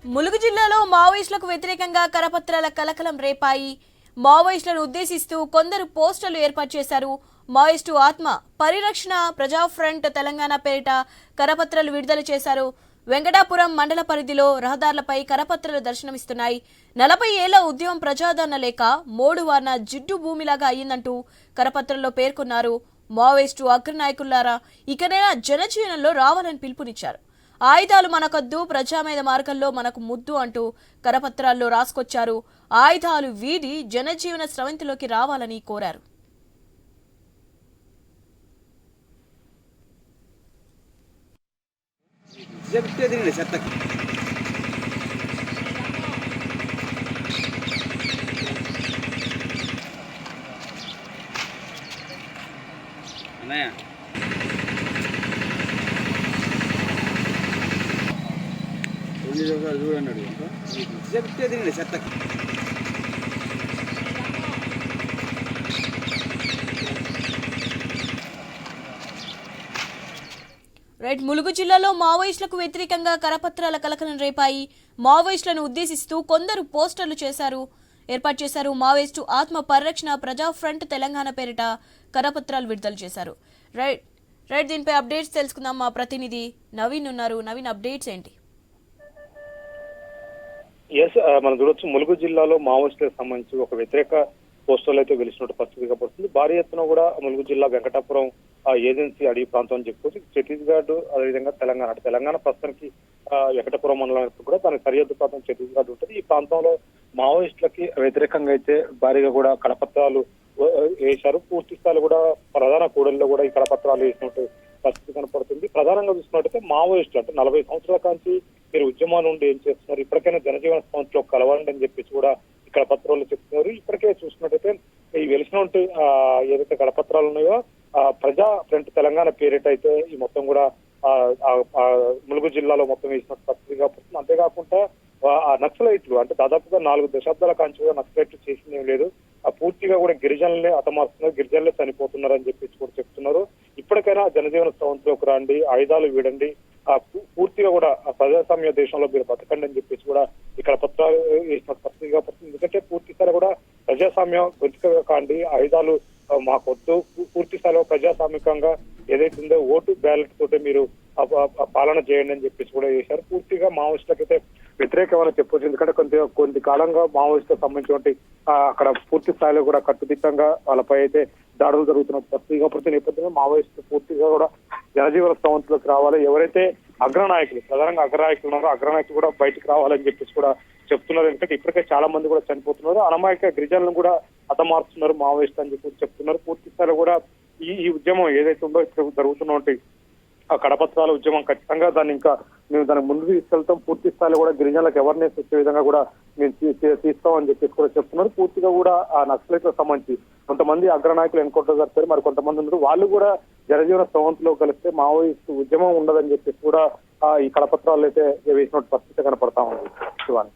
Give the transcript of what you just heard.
ములుగు జిల్లాలో మావోయిస్టులకు వ్యతిరేకంగా కరపత్రాల కలకలం రేపాయి. మావోయిస్టులను ఉద్దేశిస్తూ కొందరు పోస్టర్లు ఏర్పాటు చేశారు. మావోయిస్టు ఆత్మ పరిరక్షణ ప్రజా ఫ్రంట్ తెలంగాణ పేరిట కరపత్రాలు విడుదల చేశారు. వెంకటాపురం మండల పరిధిలో రహదారులపై కరపత్రాలు దర్శనమిస్తున్నాయి. 40 ఏళ్ల ఉద్యమం ప్రజాదరణ లేక మోడువార్న జిడ్డు భూమిలాగా అయ్యిందంటూ కరపత్రంలో పేర్కొన్నారు. మావోయిస్టు అగ్రనాయకులారా ఇకనైనా జనజీవనంలో రావాలని పిలుపునిచ్చారు. ఆయుధాలు మనకొద్దు, ప్రజామేధ మార్గంలో మనకు ముద్దు అంటూ కరపత్రాల్లో రాసుకొచ్చారు. ఆయుధాలు వీడి జనజీవన స్రవంతిలోకి రావాలని కోరారు. చూడన్నాడు చెప్తే తినండి చెత్త. రైట్. ములుగు జిల్లాలో మావోయిస్టులకు వ్యతిరేకంగా కరపత్రాల కలకలం రేపాయి. మావోయిస్టులను ఉద్దేశిస్తూ కొందరు పోస్టర్లు ఏర్పాటు చేశారు. మావోయిస్టు ఆత్మ పరిరక్షణ ప్రజా ఫ్రంట్ తెలంగాణ పేరిట కరపత్రాలు విడుదల చేశారు. రైట్ రైట్ దీనిపై అప్డేట్స్ తెలుసుకుందాం. మా ప్రతినిధి నవీన్ ఉన్నారు. నవీన్, అప్డేట్స్ ఏంటి? మనం చూడొచ్చు, ములుగు జిల్లాలో మావోయిస్టులకు సంబంధించి ఒక వ్యతిరేక పోస్టర్లు అయితే వెలిసినట్టు పరిస్థితిగా పడుతుంది. భారీ ఎత్తున కూడా ములుగు జిల్లా వెంకటాపురం ఏజెన్సీ అడవి ప్రాంతం అని చెప్పుకోవచ్చు. ఛత్తీస్గఢ్, అదేవిధంగా తెలంగాణ ప్రస్తుతానికి వెంకటాపురం మండలం కూడా దాని సరిహద్దు ప్రాంతం ఛత్తీస్గఢ్ ఉంటుంది. ఈ ప్రాంతంలో మావోయిస్టులకి వ్యతిరేకంగా అయితే భారీగా కూడా కరపత్రాలు వేశారు. పూర్తి స్థాయిలో కూడా ప్రధాన కూడల్లో కూడా ఈ కరపత్రాలు వేసినట్టు పరిస్థితి కనపడుతుంది. ప్రధానంగా చూసినట్టయితే మావోయిస్టులు అంటే 40 సంవత్సరాల కాంచి మీరు ఉద్యమాల నుండి ఏం చేస్తున్నారు, ఇప్పటికైనా జనజీవన సంస్థలో కలవండి అని చెప్పేసి కూడా ఈ కరపత్రాలు చెప్తున్నారు. ఇప్పటికే చూసినట్టయితే ఈ వెలిసినటువంటి ఏదైతే కరపత్రాలు ఉన్నాయో ప్రజా ఫ్రంట్ తెలంగాణ పేరిట అయితే ఈ మొత్తం కూడా ములుగు జిల్లాలో మొత్తం వేసినట్టు పరిస్థితిగా పడుతుంది. అంతేకాకుండా నక్సలైట్లు అంటే దాదాపుగా 4 దశాబ్దాల కాంచి కూడా నక్సలైట్లు చేసిందేం లేదు. పూర్తిగా కూడా గిరిజనులే హతమారుస్తున్నారు, గిరిజనులే చనిపోతున్నారు అని చెప్పేసి కూడా చెప్తున్నారు. ఇప్పటికైనా జనజీవన స్రవంతిలోకి రండి, ఆయుధాలు వీడండి, పూర్తిగా కూడా ప్రజాస్వామ్య దేశంలో మీరు బతకండి అని చెప్పేసి కూడా ఇక్కడ పత్రాలు వేసిన పరిస్థితిగా పడుతుంది. ఎందుకంటే పూర్తి స్థాయిలో కూడా ప్రజాస్వామ్యం వెతుకగా కాండి, ఆయుధాలు మాకొద్దు, పూర్తి స్థాయిలో ప్రజాస్వామికంగా ఏదైతే ఉందో ఓటు బ్యాలెట్ తోటే మీరు పాలన చేయండి అని చెప్పేసి కూడా చేశారు. పూర్తిగా మావోయిస్టులకైతే వ్యతిరేకమని చెప్పొచ్చు. ఎందుకంటే కొద్ది కాలంగా మావోయిస్టులకు సంబంధించినటువంటి అక్కడ పూర్తి స్థాయిలో కూడా కట్టుదిట్టంగా వాళ్ళపై అయితే దాడులు జరుగుతున్న పరిస్థితిగా ప్రతి నేపథ్యంలో మావోయిస్టులు పూర్తిగా కూడా జనజీవన స్రవంతిలోకి రావాలి. ఎవరైతే అగ్రనాయకులు, ప్రధానంగా అగ్రనాయకులు ఉన్నారో అగ్రనాయకులు కూడా బయటకు రావాలని చెప్పేసి కూడా చెప్తున్నారు. ఎందుకంటే ఇప్పటికే చాలా మంది కూడా చనిపోతున్నారు, అనమాయక గిరిజనులను కూడా హతమారుస్తున్నారు మావోయిస్టు అని చెప్పి చెప్తున్నారు. పూర్తి స్థాయిలో కూడా ఈ ఉద్యమం ఏదైతే ఉందో ఇప్పుడు జరుగుతున్నటువంటి ఆ కరపత్రాల ఉద్యమం ఖచ్చితంగా దాన్ని ఇంకా మేము దాన్ని ముందుకు తీసుకెళ్తాం. పూర్తి స్థాయిలో కూడా గిరిజనులకు అవేర్నెస్ వచ్చే విధంగా కూడా మేము తీస్తామని చెప్పేసి కూడా చెప్తున్నారు. పూర్తిగా కూడా ఆ నక్సలైట్లకు సంబంధించి కొంతమంది అగ్రనాయకులు ఎన్కౌంటర్ జరిపారు, మరి కొంతమంది ఉన్నారు. వాళ్ళు కూడా జనజీవన స్రవంతిలో కలిస్తే మావోయిస్టు ఉద్యమం ఉండదని చెప్పేసి కూడా ఈ కరపత్రాలు అయితే వేసినట్టు పరిస్థితి కనపడతా ఉంది. శివాని.